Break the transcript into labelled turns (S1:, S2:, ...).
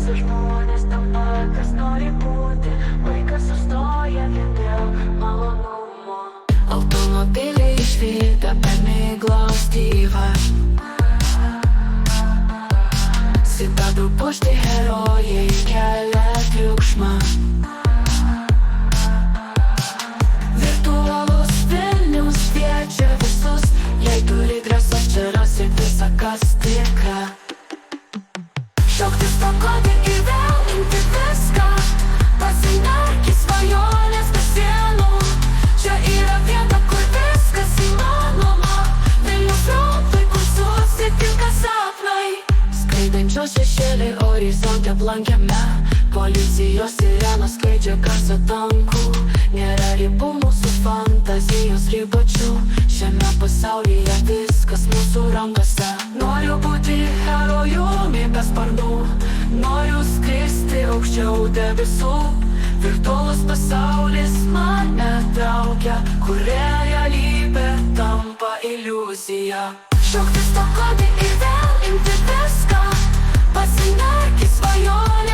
S1: Visi žmonės tampa, kas nori būti. Laikas sustoja vien dėl malonumo. Automobiliai išvyta per miglos dyvą. Citadų pušti herojai kelia triukšmą. Virtualus Vilnius kviečia visus. Jei turi drąsos, čia rasit visą, kas tikra. Šauktis, stokoti ir vėl imti viską. Pasinerk į svajonės be sienų. Čia yra vieta, kur viskas įmanoma. Vilnius frontui, kur susitinka sapnai. Skraidančios šešėliai horizonte blankiame. Policijos sirenos skleidžia garsą tankų. Nėra ribų mūsų fantazijos ribočių. Šiame pasaulyje viskas mūsų rankose. Noriu būti herojumi be sparnų. Noriu skristi aukščiau debesų. Virtualus pasaulis mane traukia, kur realybė tampa iliuzija. Šauktis, stokoti ir vėl imti viską. Pasinerk į svajonę